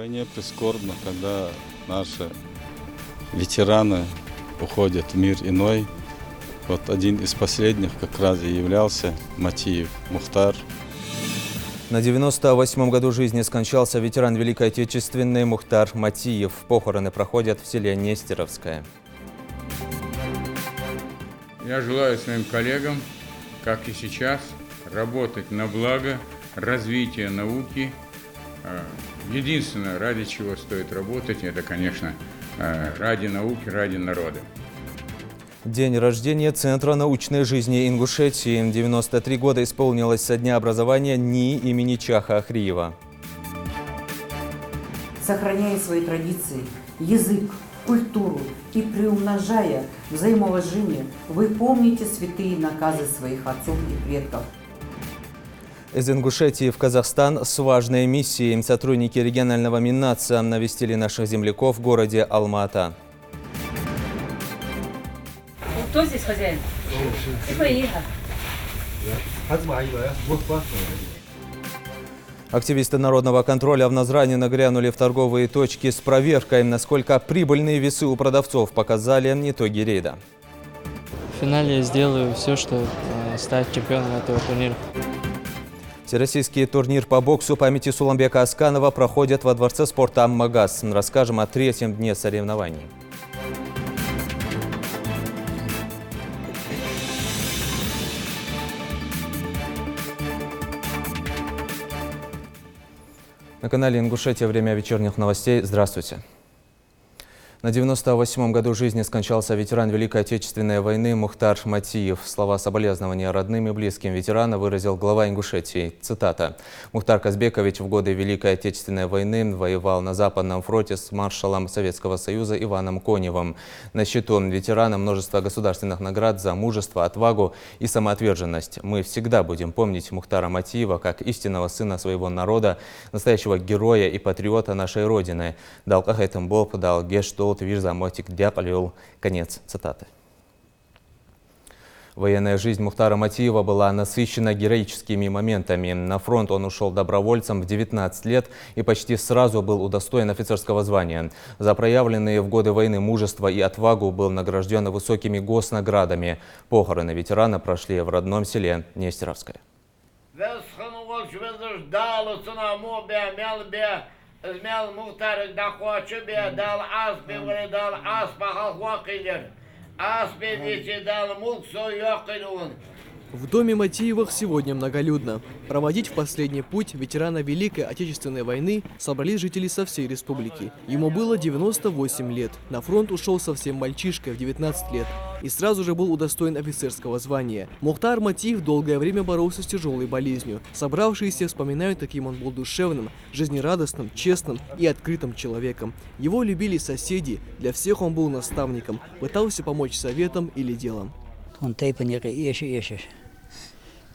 Вдвойне прискорбно, когда наши ветераны уходят в мир иной. Вот один из последних как раз и являлся Матиев Мухтар. На 98-м году жизни скончался ветеран Великой Отечественной Мухтар Матиев. Похороны проходят в селе Нестеровское. Я желаю своим коллегам, как и сейчас, работать на благо развития науки. Единственное, ради чего стоит работать, это, конечно, ради науки, ради народа. День рождения Центра научной жизни Ингушетии. 93 года исполнилось со дня образования НИИ имени Чаха Ахриева. Сохраняя свои традиции, язык, культуру и приумножая взаимоуважение, вы помните святые наказы своих отцов и предков. Из Ингушетии в Казахстан с важной миссией сотрудники регионального Миннаца навестили наших земляков в городе Алма-Ата. Кто здесь хозяин? Активисты народного контроля в Назране нагрянули в торговые точки с проверкой, насколько прибыльные весы у продавцов показали итоги рейда. В финале я сделаю все, чтобы стать чемпионом этого турнира. Всероссийский турнир по боксу памяти Суламбека Асканова проходит во Дворце спорта «Аммагас». Расскажем о третьем дне соревнований. На канале Ингушетия «Время вечерних новостей». Здравствуйте. На 98-м году жизни скончался ветеран Великой Отечественной войны Мухтар Матиев. Слова соболезнования родным и близким ветерана выразил глава Ингушетии. Цитата. «Мухтар Казбекович в годы Великой Отечественной войны воевал на Западном фронте с маршалом Советского Союза Иваном Коневым. На счету ветерана множество государственных наград за мужество, отвагу и самоотверженность. Мы всегда будем помнить Мухтара Матиева как истинного сына своего народа, настоящего героя и патриота нашей Родины. Дал кахайтам болп, дал гештол, Вирзамотик Дяпалил». Конец цитаты. Военная жизнь Мухтара Матиева была насыщена героическими моментами. На фронт он ушел добровольцем в 19 лет и почти сразу был удостоен офицерского звания. За проявленные в годы войны мужество и отвагу был награжден высокими госнаградами. Похороны ветерана прошли в родном селе Нестеровское. Измел Мухтар дахочу бе дал аспе дал аспа халхвакилер. Аспе вичи дал мулк соёкилун. В доме Матиевых сегодня многолюдно. Проводить в последний путь ветерана Великой Отечественной войны собрались жители со всей республики. Ему было 98 лет. На фронт ушел совсем мальчишкой в 19 лет и сразу же был удостоен офицерского звания. Мухтар Матиев долгое время боролся с тяжелой болезнью. Собравшиеся вспоминают, каким он был душевным, жизнерадостным, честным и открытым человеком. Его любили соседи, для всех он был наставником, пытался помочь советом или делом.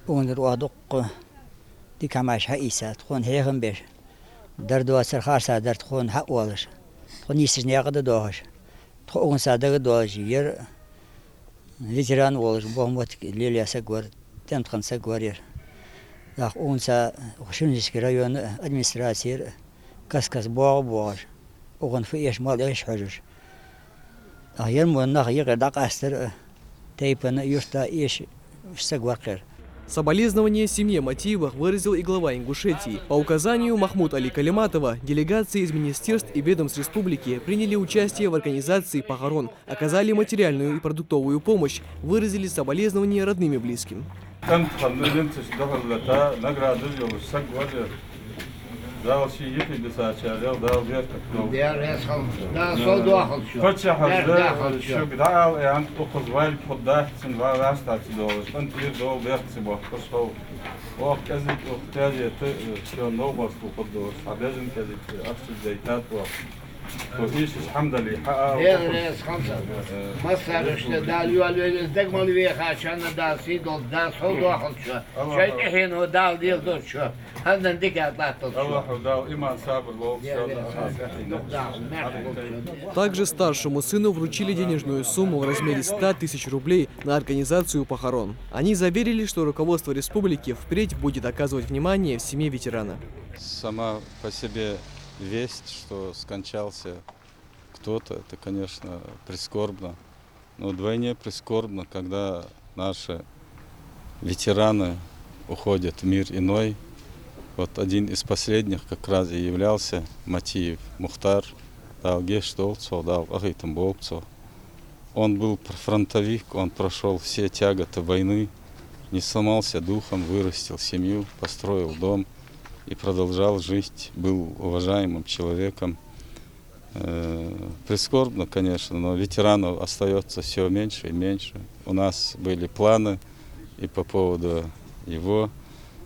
اون رو دیگه همش هایسات خون هیچم بیش درد و سر خارج درد خون حق ولش خون نیستش نیاقد داهش خون صادق داهش یر ویتران ولش باموت لیلی سگور تیم خان سگوریر داخ اون سا خشونیش کرایون ادمنستراتیر کس باغش اون فیش مال ایش حجش آخر من نخیر داغ استر تیپن یوشتا ایش سگور. Соболезнования семье Матиевых выразил и глава Ингушетии. По указанию Махмуд Али Калиматова, делегации из министерств и ведомств республики приняли участие в организации похорон, оказали материальную и продуктовую помощь, выразили соболезнования родным и близким. داو شيء في بساتشالو داو بيركب دير يسخن دا صو داخل شو فتح هذا شو داو يعني أخذ وين خداه سنوا راست تدوش أنت يدو بيركسبه كسو وقت كذي وقتاجي شو نوبس وقدوش عادين كذي أفسد زيتات وإيش الحمد لله حقق دير يسخن مصر إشته داليو على الدجمال ويخ عشان دا سيدو دا صو داخل شو شيء الحين هو دال دير دور شو هذا نديك أطلع Также старшему сыну вручили денежную сумму в размере 100 тысяч рублей на организацию похорон. Они заверили, что руководство республики впредь будет оказывать внимание семье ветерана. Сама по себе весть, что скончался кто-то, это, конечно, прискорбно. Но вдвойне прискорбно, когда наши ветераны уходят в мир иной. Вот один из последних как раз и являлся Матиев Мухтар. Он был фронтовик, он прошел все тяготы войны, не сломался духом, вырастил семью, построил дом и продолжал жить, был уважаемым человеком. Прискорбно, конечно, но ветеранов остается все меньше и меньше. У нас были планы и по поводу его,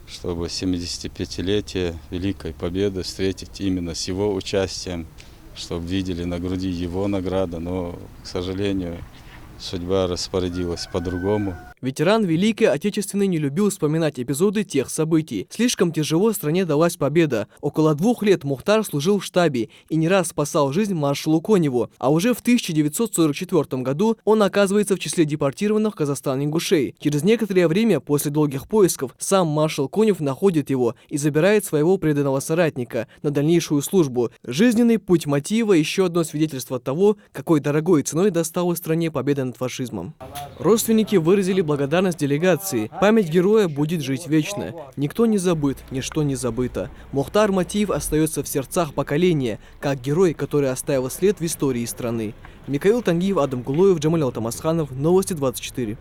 чтобы 75-летие Великой Победы встретить именно с его участием, чтобы видели на груди его награда, но, к сожалению, судьба распорядилась по-другому. Ветеран Великой Отечественной не любил вспоминать эпизоды тех событий. Слишком тяжело стране далась победа. Около 2 лет Мухтар служил в штабе и не раз спасал жизнь маршалу Коневу. А уже в 1944 году он оказывается в числе депортированных в Казахстан ингушей. Через некоторое время после долгих поисков сам маршал Конев находит его и забирает своего преданного соратника на дальнейшую службу. Жизненный путь Матиева – еще одно свидетельство того, какой дорогой ценой досталась стране победа над фашизмом. Родственники выразили благодарность делегации. Память героя будет жить вечно. Никто не забыт, ничто не забыто. Мухтар Матиев остается в сердцах поколения, как герой, который оставил след в истории страны. Михаил Тангиев, Адам Гулоев, Джамалел Тамасханов. Новости 24.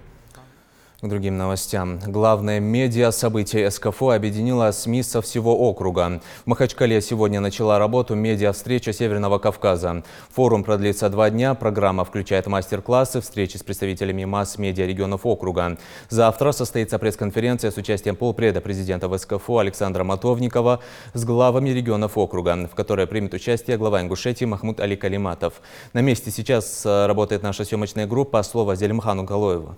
К другим новостям. Главное медиа-событие СКФО объединило СМИ со всего округа. В Махачкале сегодня начала работу медиа-встреча Северного Кавказа. Форум продлится 2 дня. Программа включает мастер-классы, встречи с представителями масс-медиа регионов округа. Завтра состоится пресс-конференция с участием полпреда президента СКФО Александра Матовникова с главами регионов округа, в которой примет участие глава Ингушетии Махмуд Али Калиматов. На месте сейчас работает наша съемочная группа. Слово Зелимхану Галоеву.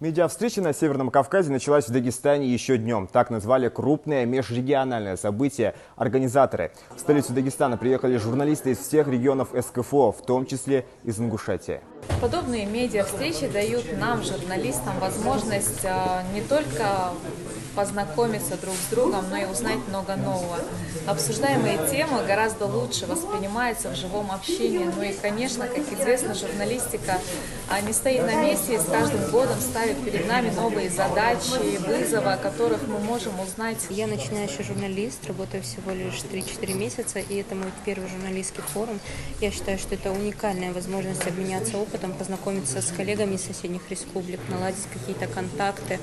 Медиа-встреча на Северном Кавказе началась в Дагестане еще днем. Так назвали крупное межрегиональное событие организаторы. В столицу Дагестана приехали журналисты из всех регионов СКФО, в том числе из Ингушетии. Подобные медиа-встречи дают нам, журналистам, возможность не только познакомиться друг с другом, но и узнать много нового. Обсуждаемые темы гораздо лучше воспринимаются в живом общении. Ну и, конечно, как известно, журналистика не стоит на месте и с каждым годом ставит перед нами новые задачи, вызовы, о которых мы можем узнать. Я начинающий журналист, работаю всего лишь 3-4 месяца, и это мой первый журналистский форум. Я считаю, что это уникальная возможность обменяться опытом, познакомиться с коллегами из соседних республик, наладить какие-то контакты.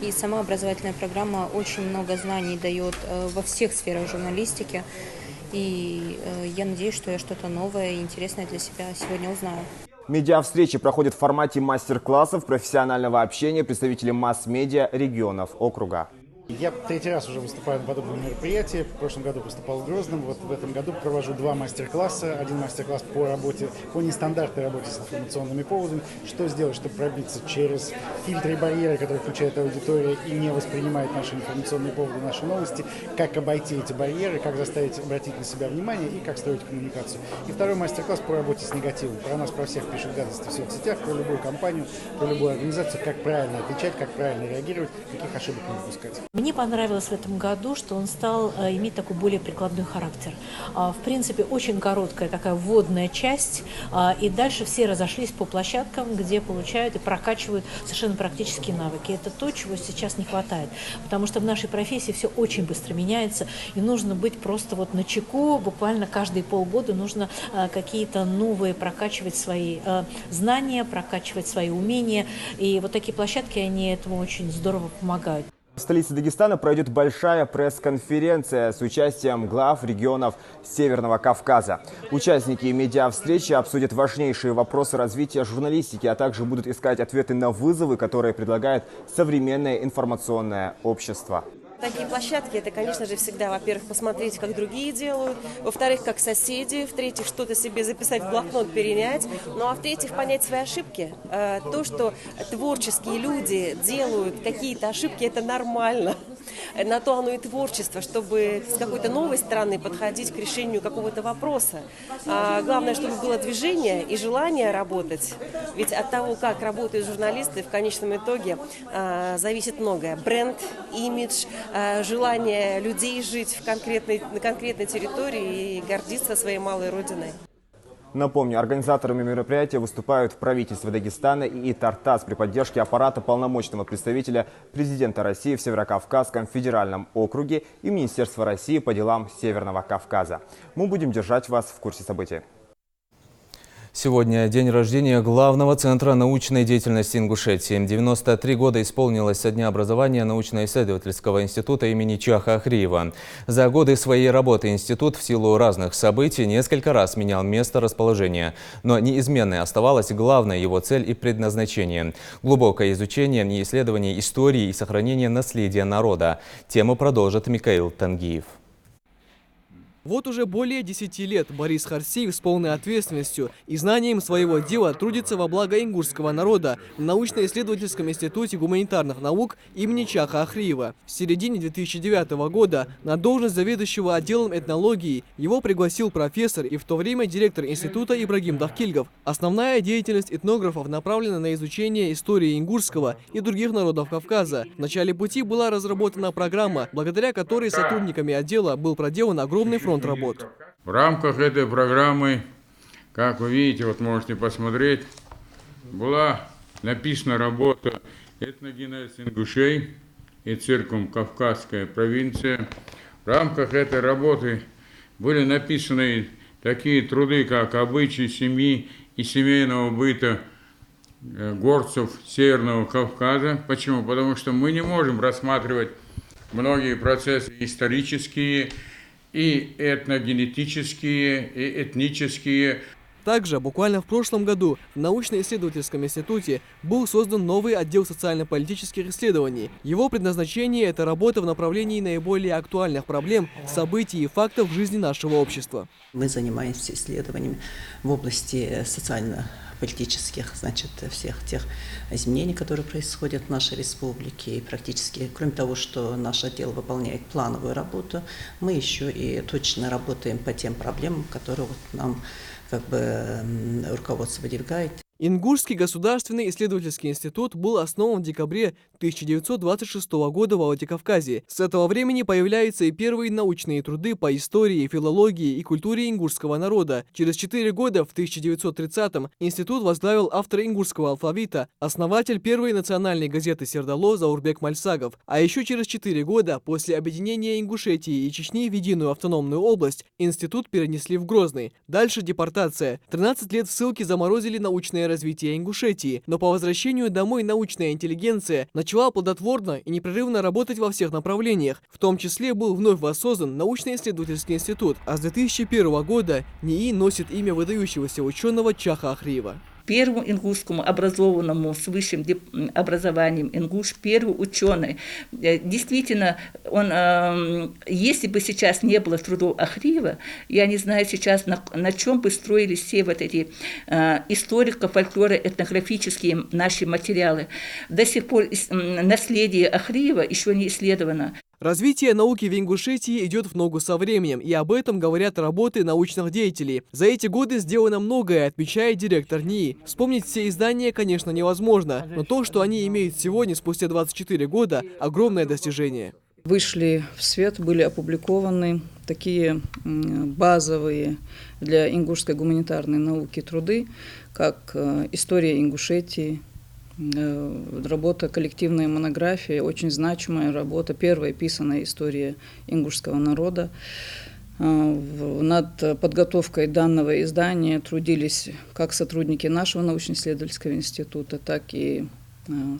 И сама образовательная программа очень много знаний дает во всех сферах журналистики. И я надеюсь, что я что-то новое и интересное для себя сегодня узнаю. Медиа-встречи проходят в формате мастер-классов, профессионального общения представителей масс-медиа регионов округа. Я 3-й раз уже выступаю на подобном мероприятии. В прошлом году выступал в Грозном. Вот в этом году провожу 2 мастер-класса. Один мастер-класс по работе, по нестандартной работе с информационными поводами. Что сделать, чтобы пробиться через фильтры и барьеры, которые включает аудитория и не воспринимает наши информационные поводы, наши новости. Как обойти эти барьеры, как заставить обратить на себя внимание и как строить коммуникацию. И 2-й мастер-класс по работе с негативом. Про нас, про всех пишут гадости в соцсетях, про любую компанию, про любую организацию, как правильно отвечать, как правильно реагировать, каких ошибок не допускать. Мне понравилось в этом году, что он стал иметь такой более прикладной характер. В принципе, очень короткая такая вводная часть, и дальше все разошлись по площадкам, где получают и прокачивают совершенно практические навыки. Это то, чего сейчас не хватает, потому что в нашей профессии все очень быстро меняется, и нужно быть просто вот начеку, буквально каждые полгода нужно какие-то новые прокачивать свои знания, прокачивать свои умения, и вот такие площадки, они этому очень здорово помогают. В столице Дагестана пройдет большая пресс-конференция с участием глав регионов Северного Кавказа. Участники медиа-встречи обсудят важнейшие вопросы развития журналистики, а также будут искать ответы на вызовы, которые предлагает современное информационное общество. Такие площадки, это, конечно же, всегда, во-первых, посмотреть, как другие делают, во-вторых, как соседи, в-третьих, что-то себе записать в блокнот, перенять, ну а в-третьих, понять свои ошибки. То, что творческие люди делают какие-то ошибки, это нормально. на то оно и творчество, чтобы с какой-то новой стороны подходить к решению какого-то вопроса. Главное, чтобы было движение и желание работать. Ведь от того, как работают журналисты, в конечном итоге зависит многое. Бренд, имидж, желание людей жить на конкретной территории и гордиться своей малой родиной. Напомню, организаторами мероприятия выступают правительство Дагестана и Тартас при поддержке аппарата полномочного представителя президента России в Северокавказском федеральном округе и Министерства России по делам Северного Кавказа. Мы будем держать вас в курсе событий. Сегодня день рождения главного центра научной деятельности Ингушетии. 93 года исполнилось со дня образования научно-исследовательского института имени Чаха Ахриева. За годы своей работы институт в силу разных событий несколько раз менял место расположения. Но неизменной оставалась главная его цель и предназначение – глубокое изучение и исследование истории и сохранение наследия народа. Тему продолжит Микаил Тангиев. Вот уже более 10 лет Борис Харсеев с полной ответственностью и знанием своего дела трудится во благо ингушского народа в научно-исследовательском институте гуманитарных наук имени Чаха Ахриева. В середине 2009 года на должность заведующего отделом этнологии его пригласил профессор и в то время директор института Ибрагим Дахкильгов. Основная деятельность этнографов направлена на изучение истории ингушского и других народов Кавказа. В начале пути была разработана программа, благодаря которой сотрудниками отдела был проделан огромный фронт работ. В рамках этой программы, как вы видите, вот можете посмотреть, была написана работа «Этногенез ингушей и циркум Кавказская провинция». В рамках этой работы были написаны такие труды, как «Обычаи семьи и семейного быта горцев Северного Кавказа». Почему? Потому что мы не можем рассматривать многие процессы исторические, и этногенетические, и этнические. Также буквально в прошлом году в научно-исследовательском институте был создан новый отдел социально-политических исследований. Его предназначение – это работа в направлении наиболее актуальных проблем, событий и фактов в жизни нашего общества. Мы занимаемся исследованиями в области социально-политических, всех тех изменений, которые происходят в нашей республике. И практически, кроме того, что наш отдел выполняет плановую работу, мы еще и точно работаем по тем проблемам, которые нам руководство выдвигает. Ингушский государственный исследовательский институт был основан в декабре 1926 года в Владикавказе. С этого времени появляются и первые научные труды по истории, филологии и культуре ингушского народа. Через 4 года, в 1930-м, институт возглавил автор ингушского алфавита, основатель первой национальной газеты «Сердало» Заурбек Мальсагов. А еще через 4 года, после объединения Ингушетии и Чечни в единую автономную область, институт перенесли в Грозный. Дальше депортация. 13 лет в ссылке заморозили научное развития Ингушетии, но по возвращению домой научная интеллигенция начала плодотворно и непрерывно работать во всех направлениях. В том числе был вновь воссоздан научно-исследовательский институт, а с 2001 года НИИ носит имя выдающегося ученого Чаха Ахриева. Первому ингушскому образованному с высшим образованием ингуш, первый ученый. Действительно, он, если бы сейчас не было трудов Ахриева, я не знаю сейчас, на чем бы строились все вот эти историко-фольклоры, этнографические наши материалы. До сих пор наследие Ахриева еще не исследовано. Развитие науки в Ингушетии идет в ногу со временем, и об этом говорят работы научных деятелей. За эти годы сделано многое, отмечает директор НИИ. Вспомнить все издания, конечно, невозможно, но то, что они имеют сегодня, спустя 24 года, огромное достижение. Вышли в свет, были опубликованы такие базовые для ингушской гуманитарной науки труды, как «История Ингушетии», работа «Коллективная монография», очень значимая работа, первая писанная история ингушского народа. Над подготовкой данного издания трудились как сотрудники нашего научно-исследовательского института, так и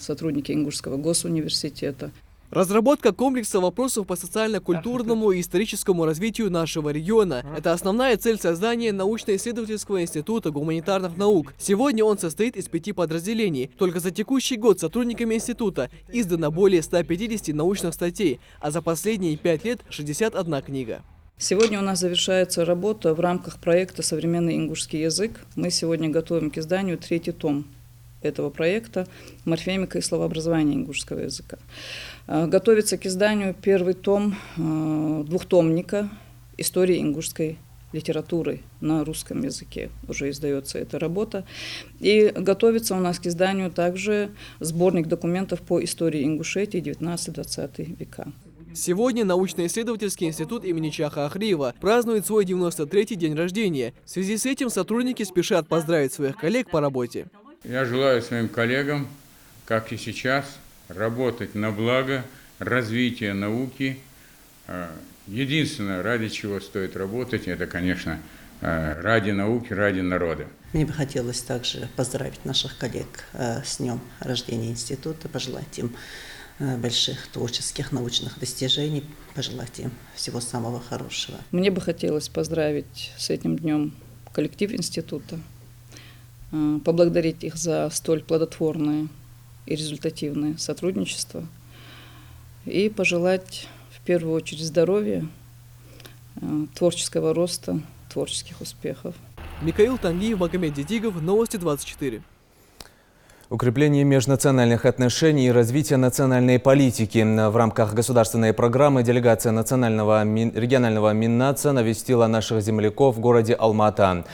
сотрудники Ингушского госуниверситета. Разработка комплекса вопросов по социально-культурному и историческому развитию нашего региона – это основная цель создания научно-исследовательского института гуманитарных наук. Сегодня он состоит из 5 подразделений. Только за текущий год сотрудниками института издано более 150 научных статей, а за последние 5 лет – 61 книга. Сегодня у нас завершается работа в рамках проекта «Современный ингушский язык». Мы сегодня готовим к изданию 3-й том этого проекта «Морфемика и словообразование ингушского языка». Готовится к изданию первый том двухтомника «Истории ингушской литературы» на русском языке. Уже издается эта работа. И готовится у нас к изданию также сборник документов по истории Ингушетии 19-20 века. Сегодня научно-исследовательский институт имени Чаха Ахриева празднует свой 93-й день рождения. В связи с этим сотрудники спешат поздравить своих коллег по работе. Я желаю своим коллегам, как и сейчас, работать на благо развития науки. Единственное, ради чего стоит работать, это, конечно, ради науки, ради народа. Мне бы хотелось также поздравить наших коллег с днем рождения института, пожелать им больших творческих, научных достижений, пожелать им всего самого хорошего. Мне бы хотелось поздравить с этим днем коллектив института, поблагодарить их за столь плодотворное и результативное сотрудничество и пожелать в первую очередь здоровья, творческого роста, творческих успехов. Михаил Тангиев, Магомед Дидигов, Новости 24. Укрепление межнациональных отношений и развитие национальной политики. В рамках государственной программы делегация регионального Миннаца навестила наших земляков в городе Алмата.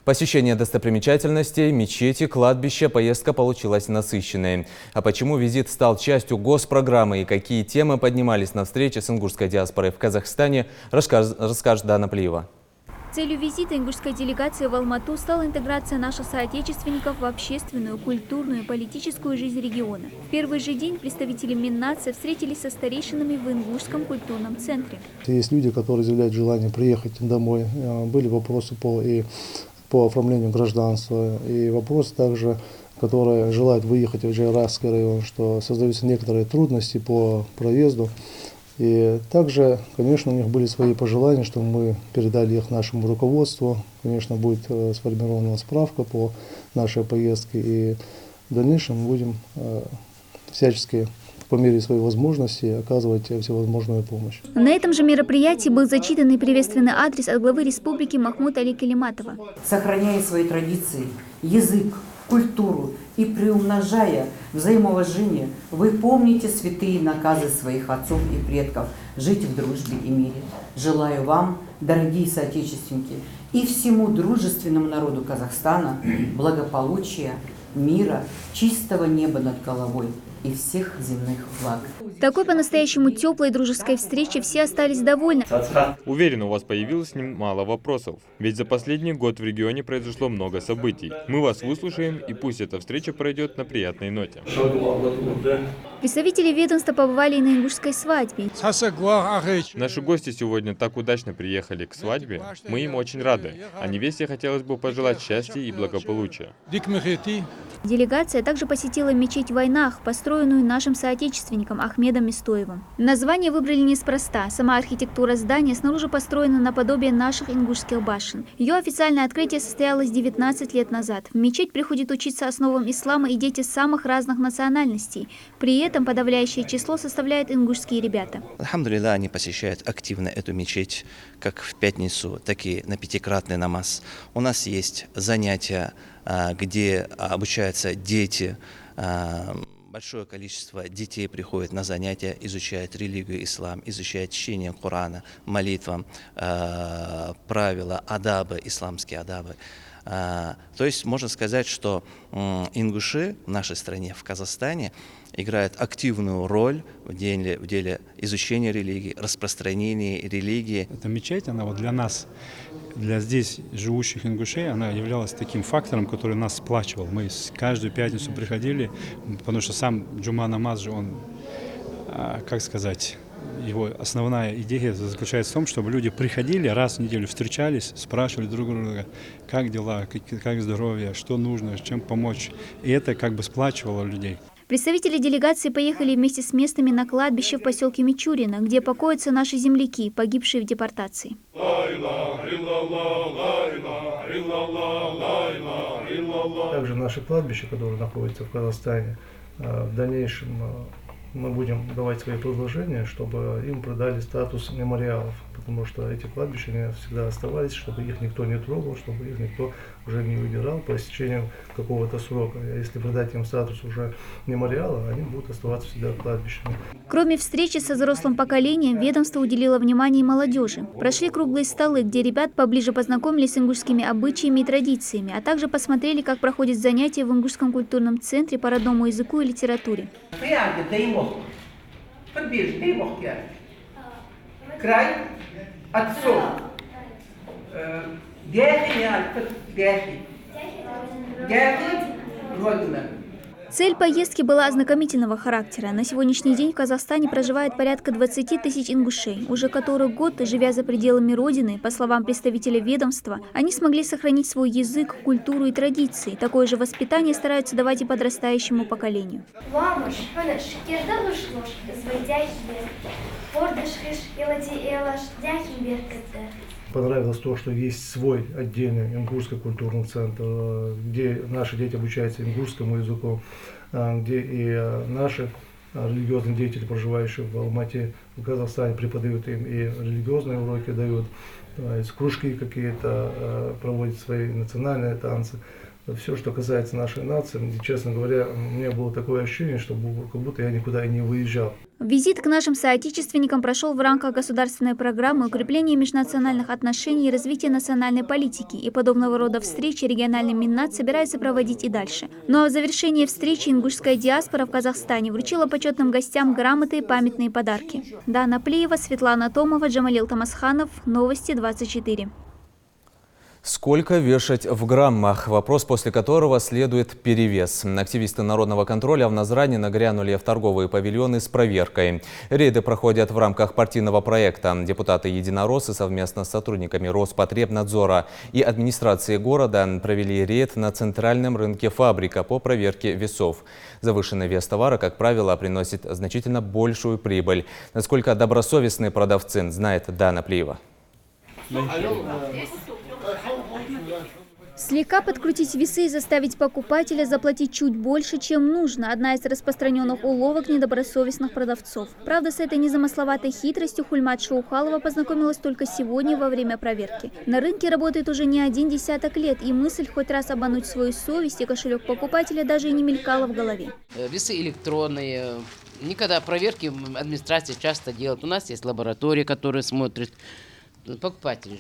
Посещение достопримечательностей, мечети, кладбища, поездка получилась насыщенной. А почему визит стал частью госпрограммы и какие темы поднимались на встрече с ингушской диаспорой в Казахстане, расскажет Дана Плиева. Целью визита ингушской делегации в Алмату стала интеграция наших соотечественников в общественную, культурную и политическую жизнь региона. В первый же день представители Миннаца встретились со старейшинами в Ингушском культурном центре. Есть люди, которые заявляют желание приехать домой. Были вопросы по оформлению гражданства и вопросы также, которые желают выехать в Джайрасский район, что создаются некоторые трудности по проезду. И также, конечно, у них были свои пожелания, что мы передали их нашему руководству. Конечно, будет сформирована справка по нашей поездке. И в дальнейшем мы будем всячески по мере своей возможности оказывать всевозможную помощь. На этом же мероприятии был зачитан и приветственный адрес от главы республики Махмута Али Калиматова. Сохраняя свои традиции, язык, культуру и приумножая взаимоуважение, вы помните святые наказы своих отцов и предков жить в дружбе и мире. Желаю вам, дорогие соотечественники, и всему дружественному народу Казахстана благополучия, мира, чистого неба над головой и всех земных благ. Такой по-настоящему теплой дружеской встрече все остались довольны. Уверен, у вас появилось немало вопросов, ведь за последний год в регионе произошло много событий. Мы вас выслушаем, и пусть эта встреча пройдет на приятной ноте. Представители ведомства побывали и на ингушской свадьбе. Наши гости сегодня так удачно приехали к свадьбе. Мы им очень рады, а невесте хотелось бы пожелать счастья и благополучия. Делегация также посетила мечеть в Войнах, построенную нашим соотечественником Ахмедом Мистоевым. Название выбрали неспроста. Сама архитектура здания снаружи построена наподобие наших ингушских башен. Ее официальное открытие состоялось 19 лет назад. В мечеть приходят учиться основам ислама и дети самых разных национальностей. При этом подавляющее число составляют ингушские ребята. Алхамдулилlah, они посещают активно эту мечеть, как в пятницу, так и на пятикратный намаз. У нас есть занятия, где обучаются дети. Большое количество детей приходит на занятия, изучают религию ислам, изучают чтение Корана, молитвам, правила, адабы, исламские адабы. То есть можно сказать, что ингуши в нашей стране, в Казахстане, играют активную роль в деле изучения религии, распространения религии. Эта мечеть, она вот для нас, для здесь живущих ингушей, она являлась таким фактором, который нас сплачивал. Мы каждую пятницу приходили, потому что сам джума намаз же, он, как сказать, его основная идея заключается в том, чтобы люди приходили раз в неделю, встречались, спрашивали друг друга, как дела, как здоровье, что нужно, чем помочь. И это как бы сплачивало людей. Представители делегации поехали вместе с местными на кладбище в поселке Мичурино, где покоятся наши земляки, погибшие в депортации. Также наши кладбища, которые находятся в Казахстане, в дальнейшем мы будем давать свои предложения, чтобы им придали статус мемориалов, потому что эти кладбища они всегда оставались, чтобы их никто не трогал, чтобы их никто уже не выбирал по истечению какого-то срока. А если придать им статус уже мемориала, они будут оставаться всегда кладбищами. Кроме встречи со взрослым поколением, ведомство уделило внимание и молодежи. Прошли круглые столы, где ребят поближе познакомились с ингушскими обычаями и традициями, а также посмотрели, как проходят занятия в Ингушском культурном центре по родному языку и литературе. Край отцов. Цель поездки была ознакомительного характера. На сегодняшний день в Казахстане проживает порядка 20 тысяч ингушей. Уже который год, живя за пределами родины, по словам представителя ведомства, они смогли сохранить свой язык, культуру и традиции. Такое же воспитание стараются давать и подрастающему поколению. Понравилось то, что есть свой отдельный ингушский культурный центр, где наши дети обучаются ингушскому языку, где и наши религиозные деятели, проживающие в Алмате, в Казахстане, преподают им и религиозные уроки дают, то есть кружки какие-то, проводят свои национальные танцы. Все, что касается нашей нации, честно говоря, у меня было такое ощущение, что как будто я никуда и не выезжал. Визит к нашим соотечественникам прошел в рамках государственной программы укрепления межнациональных отношений и развития национальной политики, и подобного рода встречи региональный Миннат собирается проводить и дальше. Ну а в завершении встречи ингушская диаспора в Казахстане вручила почетным гостям грамоты и памятные подарки. Дана Плиева, Светлана Томова, Джамалил Тамасханов. Новости 24. Сколько вешать в граммах? Вопрос, после которого следует перевес. Активисты народного контроля в Назране нагрянули в торговые павильоны с проверкой. Рейды проходят в рамках партийного проекта. Депутаты-единороссы совместно с сотрудниками Роспотребнадзора и администрации города провели рейд на центральном рынке «Фабрика» по проверке весов. Завышенный вес товара, как правило, приносит значительно большую прибыль. Насколько добросовестные продавцы, знает Дана Плиева. Слегка подкрутить весы и заставить покупателя заплатить чуть больше, чем нужно – одна из распространенных уловок недобросовестных продавцов. Правда, с этой незамысловатой хитростью Хульмат Шаухалова познакомилась только сегодня во время проверки. На рынке работает уже не один десяток лет, и мысль хоть раз обмануть свою совесть и кошелек покупателя даже и не мелькала в голове. Весы электронные. Никогда проверки администрация часто делает. У нас есть лаборатория, которая смотрит. Покупатели,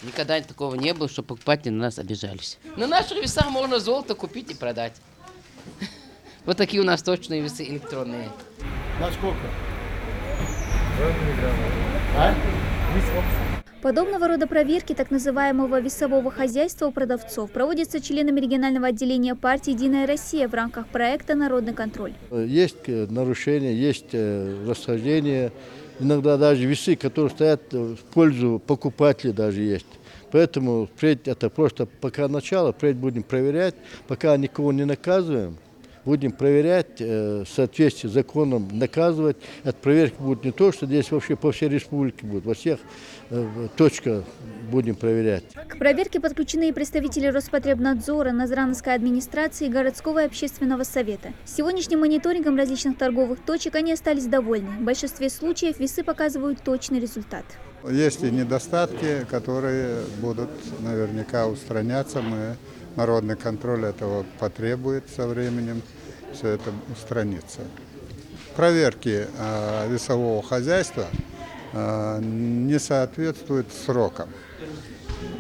никогда такого не было, что покупатели на нас обижались. На наших весах можно золото купить и продать. Вот такие у нас точные весы электронные. На сколько? Подобного рода проверки так называемого весового хозяйства у продавцов проводятся членами регионального отделения партии «Единая Россия» в рамках проекта «Народный контроль». Есть нарушения, есть расхождения. Иногда даже весы, которые стоят в пользу покупателя, даже есть. Поэтому впредь это просто пока начало, впредь будем проверять, пока никого не наказываем, будем проверять, в соответствии с законом наказывать. Эта проверка будет не то, что здесь вообще по всей республике будет, во всех точках будем проверять. К проверке подключены и представители Роспотребнадзора, Назрановской администрации и городского общественного совета. Сегодняшним мониторингом различных торговых точек они остались довольны. В большинстве случаев весы показывают точный результат. Есть и недостатки, которые будут наверняка устраняться. Народный контроль этого потребует со временем, все это устранится. Проверки весового хозяйства не соответствуют срокам.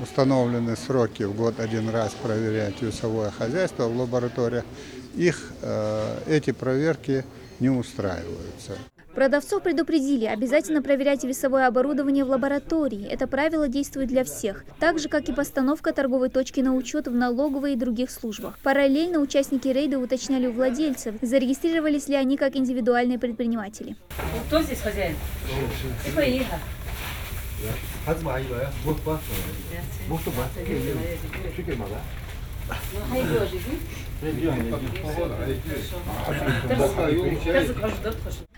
Установлены сроки в год один раз проверять весовое хозяйство в лабораториях. Эти проверки не устраиваются. Продавцов предупредили, обязательно проверять весовое оборудование в лаборатории. Это правило действует для всех, так же, как и постановка торговой точки на учет в налоговой и других службах. Параллельно участники рейда уточняли у владельцев, зарегистрировались ли они как индивидуальные предприниматели. Кто здесь хозяин?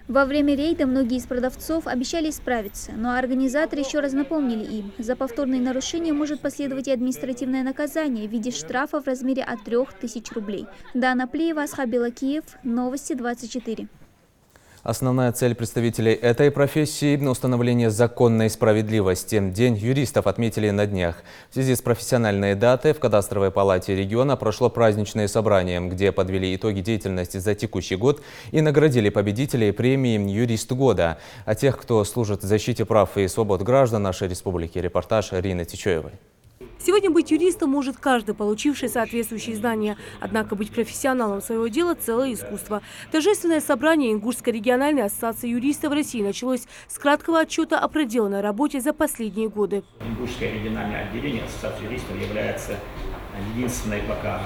Во время рейда многие из продавцов обещали исправиться, но организаторы еще раз напомнили им, за повторные нарушения может последовать и административное наказание в виде штрафа в размере от 3000 рублей. Дана Плиева, Асхаб Белакиев, Новости 24. Основная цель представителей этой профессии – установление законной справедливости. День юристов отметили на днях. В связи с профессиональной датой в кадастровой палате региона прошло праздничное собрание, где подвели итоги деятельности за текущий год и наградили победителей премии «Юрист года». А тех, кто служит в защите прав и свобод граждан нашей республики. Репортаж Ирины Тичоевой. Сегодня быть юристом может каждый, получивший соответствующие знания. Однако быть профессионалом своего дела – целое искусство. Торжественное собрание Ингушской региональной ассоциации юристов России началось с краткого отчета о проделанной работе за последние годы. Ингушское региональное отделение ассоциации юристов является единственной пока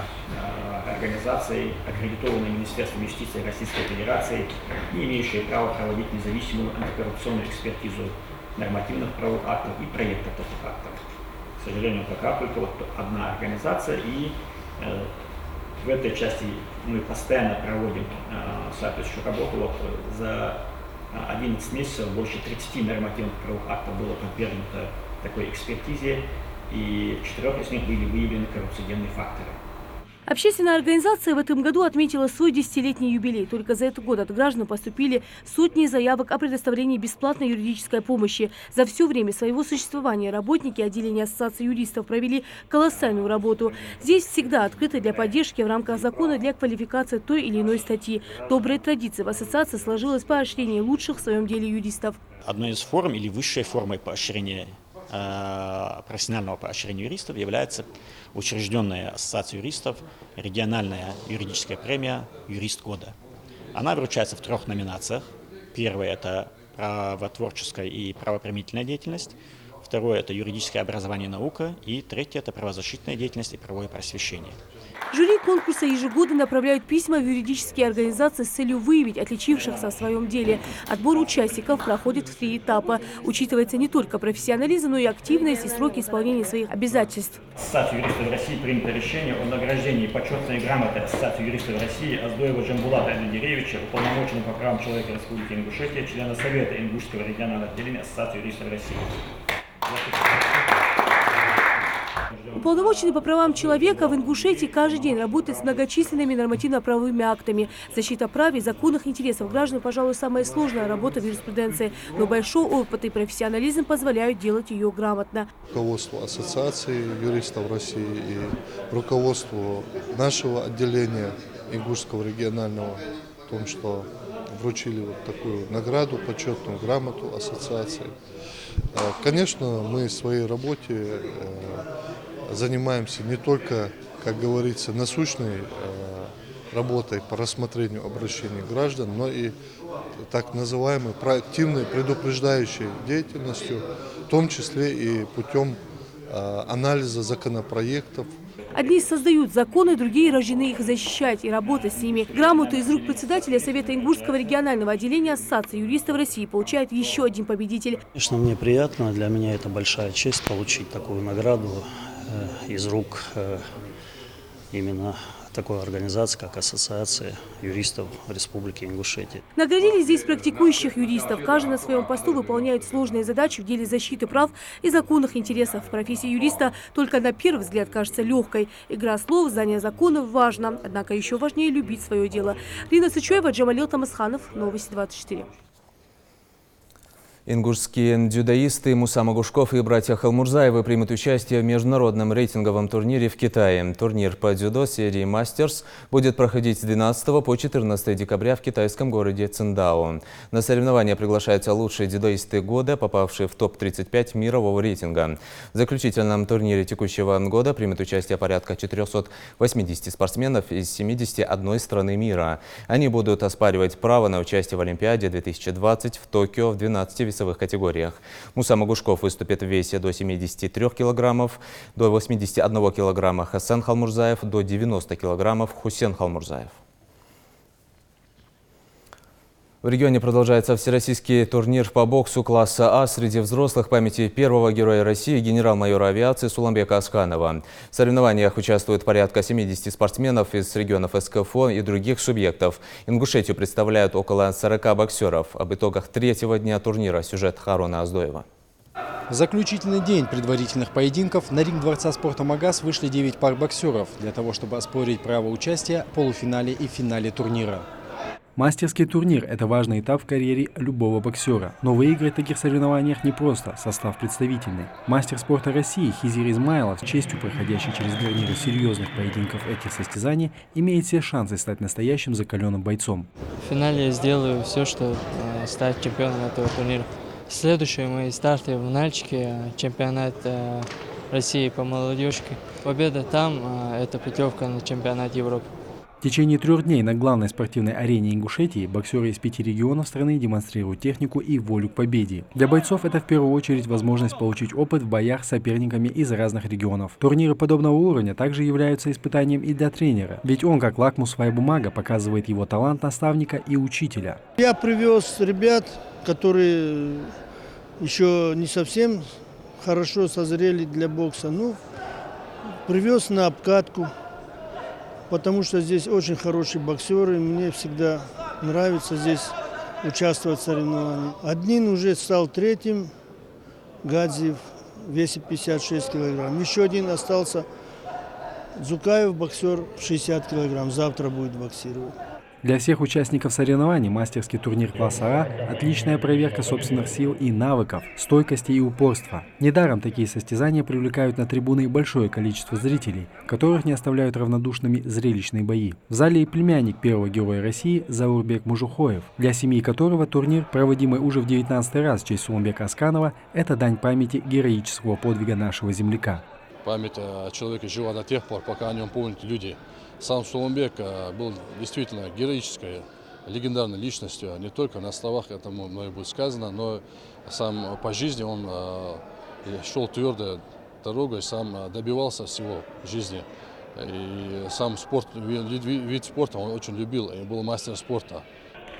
организацией, аккредитованной Министерством юстиции Российской Федерации, не имеющей права проводить независимую антикоррупционную экспертизу нормативных правовых актов и проектов таких актов. К сожалению, пока только вот одна организация, и в этой части мы постоянно проводим соответствующую работу. Вот за 11 месяцев больше 30 нормативных правовых актов было подвергнуто такой экспертизе, и в 4 из них были выявлены коррупционные факторы. Общественная организация в этом году отметила свой 10-летний юбилей. Только за этот год от граждан поступили сотни заявок о предоставлении бесплатной юридической помощи. За все время своего существования работники отделения ассоциации юристов провели колоссальную работу. Здесь всегда открыты для поддержки в рамках закона для квалификации той или иной статьи. Добрая традиция в ассоциации сложилась поощрение лучших в своем деле юристов. Одной из форм или высшей формой поощрения профессионального поощрения юристов является учрежденная ассоциация юристов региональная юридическая премия «Юрист года». Она вручается в 3 номинациях. Первая – это правотворческая и правоприменительная деятельность. Второе – это юридическое образование и наука. И третье – это правозащитная деятельность и правовое просвещение. Жюри конкурса ежегодно направляют письма в юридические организации с целью выявить отличившихся в своем деле. Отбор участников проходит в 3 этапа. Учитывается не только профессионализм, но и активность и сроки исполнения своих обязательств. Ассоциация юристов России принято решение о награждении почетной грамотой Ассоциации юристов России Аздоева Джамбулата Эльдеревича, уполномоченного по правам человека Республики Ингушетия, члена Совета Ингушского регионального отделения Ассоциации юристов России. Уполномоченный по правам человека в Ингушетии каждый день работает с многочисленными нормативно-правовыми актами. Защита прав и законных интересов граждан, пожалуй, самая сложная работа в юриспруденции. Но большой опыт и профессионализм позволяют делать ее грамотно. Руководству Ассоциации юристов России и руководству нашего отделения Ингушского регионального в том, что вручили вот такую награду, почетную грамоту ассоциации. Конечно, мы в своей работе занимаемся не только, как говорится, насущной работой по рассмотрению обращений граждан, но и так называемой проактивной, предупреждающей деятельностью, в том числе и путем анализа законопроектов. Одни создают законы, другие рождены их защищать и работать с ними. Грамоту из рук председателя Совета Ингушского регионального отделения Ассоциации юристов России получает еще один победитель. Конечно, мне приятно, для меня это большая честь получить такую награду из рук именно такой организации, как Ассоциация юристов Республики Ингушетия. Наградили здесь практикующих юристов. Каждый на своем посту выполняет сложные задачи в деле защиты прав и законных интересов. Профессия юриста только на первый взгляд кажется легкой. Игра слов, знание законов важно. Однако еще важнее любить свое дело. Ирина Тичоева, Джамалил Тамасханов, Новости 24. Ингушские дзюдоисты Муса Магушков и братья Халмурзаевы примут участие в международном рейтинговом турнире в Китае. Турнир по дзюдо серии «Мастерс» будет проходить с 12 по 14 декабря в китайском городе Циндао. На соревнования приглашаются лучшие дзюдоисты года, попавшие в топ-35 мирового рейтинга. В заключительном турнире текущего года примет участие порядка 480 спортсменов из 71 страны мира. Они будут оспаривать право на участие в Олимпиаде 2020 в Токио в 12 весовых категориях. Муса Магушков выступит в весе до 73 килограммов, до 81 килограмма Хасан Халмурзаев, до 90 килограммов Хусен Халмурзаев. В регионе продолжается всероссийский турнир по боксу класса А среди взрослых памяти первого героя России, генерал-майора авиации Суламбека Асканова. В соревнованиях участвуют порядка 70 спортсменов из регионов СКФО и других субъектов. Ингушетию представляют около 40 боксеров. Об итогах 3-го дня турнира сюжет Харона Аздоева. В заключительный день предварительных поединков на ринг Дворца спорта «Магаз» вышли 9 пар боксеров для того, чтобы оспорить право участия в полуфинале и финале турнира. Мастерский турнир – это важный этап в карьере любого боксера. Но выиграть в таких соревнованиях непросто, состав представительный. Мастер спорта России Хизир Измайлов, с честью проходящий через гарниры серьезных поединков этих состязаний, имеет все шансы стать настоящим закаленным бойцом. В финале я сделаю все, чтобы стать чемпионом этого турнира. Следующие мои старты в Нальчике, чемпионат России по молодежке. Победа там – это путевка на чемпионат Европы. В течение 3 дней на главной спортивной арене Ингушетии боксеры из 5 регионов страны демонстрируют технику и волю к победе. Для бойцов это в первую очередь возможность получить опыт в боях с соперниками из разных регионов. Турниры подобного уровня также являются испытанием и для тренера, ведь он, как лакмусовая бумага, показывает его талант наставника и учителя. Я привез ребят, которые еще не совсем хорошо созрели для бокса. Привез на обкатку. Потому что здесь очень хорошие боксеры, мне всегда нравится здесь участвовать в соревнованиях. Один уже стал 3-м, Гадзиев, весит 56 килограмм. Еще один остался, Зукаев, боксер, 60 килограмм, завтра будет боксировать. Для всех участников соревнований мастерский турнир класса А – отличная проверка собственных сил и навыков, стойкости и упорства. Недаром такие состязания привлекают на трибуны большое количество зрителей, которых не оставляют равнодушными зрелищные бои. В зале и племянник первого героя России Заурбек Мужухоев, для семьи которого турнир, проводимый уже в 19-й раз в честь Сулумбека Асканова, это дань памяти героического подвига нашего земляка. Память о человеке жива до тех пор, пока о нем помнят люди. Сам Сулумбек был действительно героической, легендарной личностью. Не только на словах этому мной будет сказано, но сам по жизни он шел твердой дорогой, сам добивался всего в жизни. И сам спорт, вид спорта он очень любил и был мастером спорта.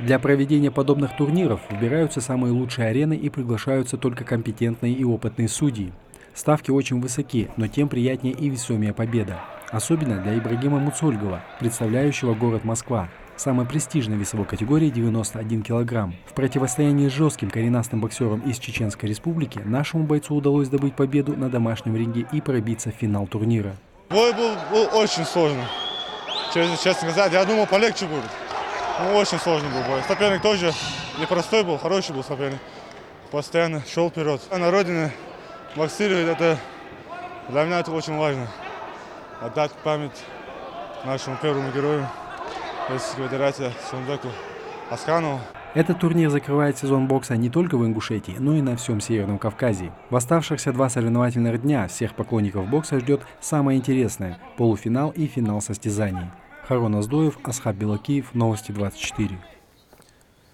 Для проведения подобных турниров выбираются самые лучшие арены и приглашаются только компетентные и опытные судьи. Ставки очень высоки, но тем приятнее и весомее победа. Особенно для Ибрагима Муцольгова, представляющего город Москва, самой престижной весовой категории 91 килограмм. В противостоянии с жестким коренастым боксером из Чеченской Республики нашему бойцу удалось добыть победу на домашнем ринге и пробиться в финал турнира. Бой был очень сложный. Честно сказать, я думал, полегче будет. Очень сложный был бой. Соперник тоже непростой был, хороший был соперник. Постоянно шел вперед. На родине боксировать, это для меня это очень важно. Отдать память нашему первому герою Российской Федерации Сулумбеку Асканову. Этот турнир закрывает сезон бокса не только в Ингушетии, но и на всем Северном Кавказе. В оставшихся 2 соревновательных дня всех поклонников бокса ждет самое интересное – полуфинал и финал состязаний. Харон Аздоев, Асхаб Белакиев, Новости 24.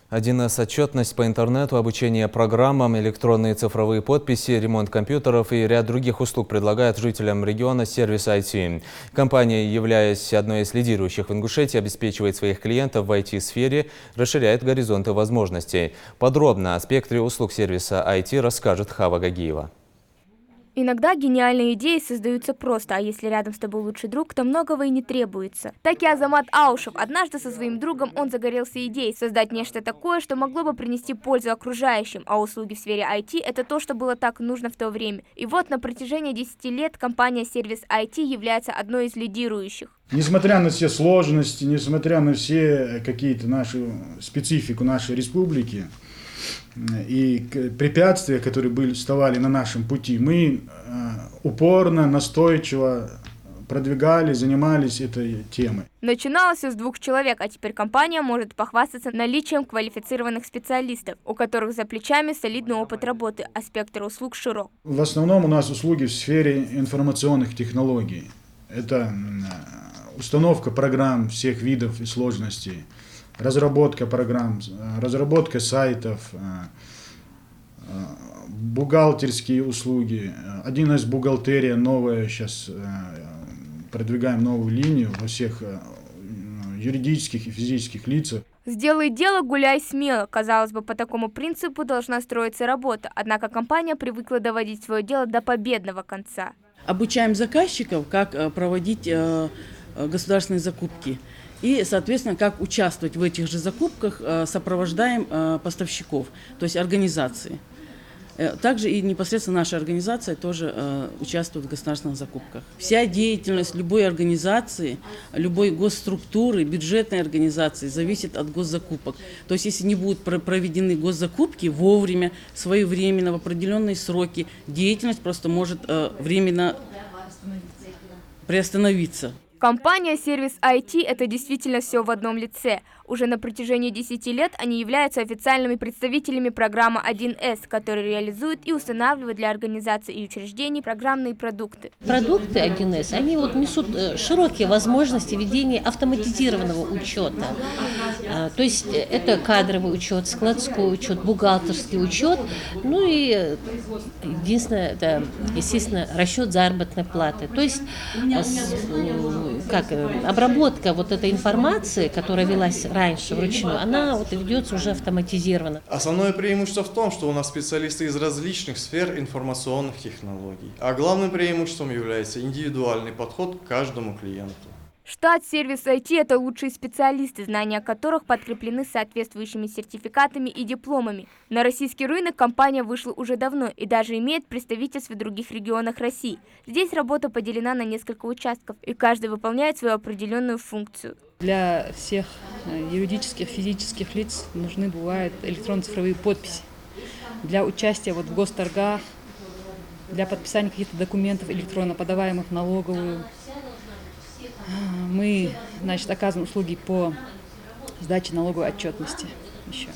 1С отчетность по интернету, обучение программам, электронные цифровые подписи, ремонт компьютеров и ряд других услуг предлагает жителям региона сервис IT. Компания, являясь одной из лидирующих в Ингушетии, обеспечивает своих клиентов в IT-сфере, расширяет горизонты возможностей. Подробно о спектре услуг сервиса IT расскажет Хава Гагиева. Иногда гениальные идеи создаются просто, а если рядом с тобой лучший друг, то многого и не требуется. Так и Азамат Аушев. Однажды со своим другом он загорелся идеей создать нечто такое, что могло бы принести пользу окружающим, а услуги в сфере IT – это то, что было так нужно в то время. И вот на протяжении 10 лет компания сервис IT является одной из лидирующих. Несмотря на все сложности, несмотря на все какие-то нашу специфику нашей республики, и препятствия, которые вставали на нашем пути, мы упорно, настойчиво продвигали, занимались этой темой. Начиналось все с 2 человек, а теперь компания может похвастаться наличием квалифицированных специалистов, у которых за плечами солидный опыт работы, а спектр услуг широк. В основном у нас услуги в сфере информационных технологий. Это установка программ всех видов и сложностей, разработка программ, разработка сайтов, бухгалтерские услуги. 1С бухгалтерия новая, сейчас продвигаем новую линию во всех юридических и физических лицах. Сделай дело, гуляй смело. Казалось бы, по такому принципу должна строиться работа. Однако компания привыкла доводить свое дело до победного конца. Обучаем заказчиков, как проводить государственные закупки. И, соответственно, как участвовать в этих же закупках, сопровождаем поставщиков, то есть организации. Также и непосредственно наша организация тоже участвует в государственных закупках. Вся деятельность любой организации, любой госструктуры, бюджетной организации зависит от госзакупок. То есть если не будут проведены госзакупки вовремя, своевременно, в определенные сроки, деятельность просто может временно приостановиться. Компания «Сервис IT» – это действительно все в одном лице. Уже на протяжении 10 лет они являются официальными представителями программы 1С, которая реализует и устанавливает для организаций и учреждений программные продукты. Продукты 1С, они несут широкие возможности ведения автоматизированного учета. То есть это кадровый учет, складской учет, бухгалтерский учет. Ну и единственное, это, естественно, расчет заработной платы. То есть обработка вот этой информации, которая велась раньше вручную, она ведется уже автоматизированно. Основное преимущество в том, что у нас специалисты из различных сфер информационных технологий. А главным преимуществом является индивидуальный подход к каждому клиенту. Штат «Сервис IT» – это лучшие специалисты, знания которых подкреплены соответствующими сертификатами и дипломами. На российский рынок компания вышла уже давно и даже имеет представительство в других регионах России. Здесь работа поделена на несколько участков, и каждый выполняет свою определенную функцию. Для всех юридических, физических лиц нужны бывают электронно-цифровые подписи. Для участия в госторгах, для подписания каких-то документов электронно подаваемых в налоговую. Мы, оказываем услуги по сдаче налоговой отчетности еще.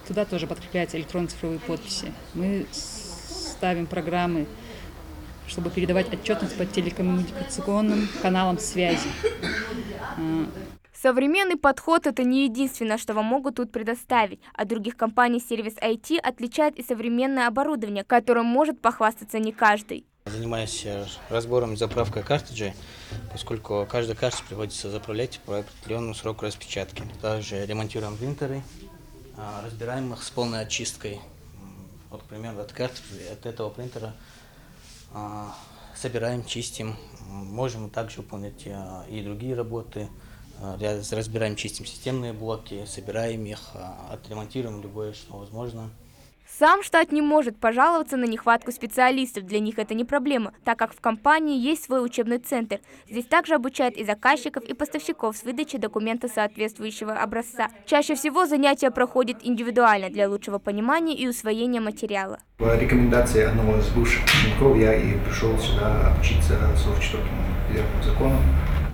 Туда тоже подкрепляются электронно-цифровые подписи. Мы ставим программы, чтобы передавать отчетность по телекоммуникационным каналам связи. Современный подход – это не единственное, что вам могут тут предоставить. От других компаний «Сервис IT» отличает и современное оборудование, которым может похвастаться не каждый. Занимаюсь разбором и заправкой картриджей, поскольку каждый картридж приходится заправлять по определенному сроку распечатки. Также ремонтируем принтеры, разбираем их с полной очисткой. Вот, к примеру, от этого принтера собираем, чистим. Можем также выполнять и другие работы. Разбираем, чистим системные блоки, собираем их, отремонтируем любое, что возможно. Сам штат не может пожаловаться на нехватку специалистов, для них это не проблема, так как в компании есть свой учебный центр. Здесь также обучают и заказчиков, и поставщиков с выдачей документа соответствующего образца. Чаще всего занятия проходят индивидуально для лучшего понимания и усвоения материала. По рекомендации одного из бывших учеников я и пришел сюда обучиться 44-му федеральному закону.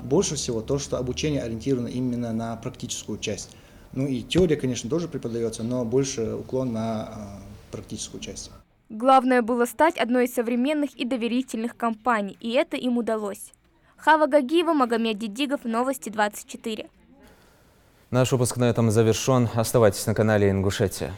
Больше всего то, что обучение ориентировано именно на практическую часть. Ну и теория, конечно, тоже преподается, но больше уклон на практическую часть. Главное было стать одной из современных и доверительных компаний, и это им удалось. Хава Гагиева, Магомед Дидигов, Новости 24. Наш выпуск на этом завершен. Оставайтесь на канале Ингушетия.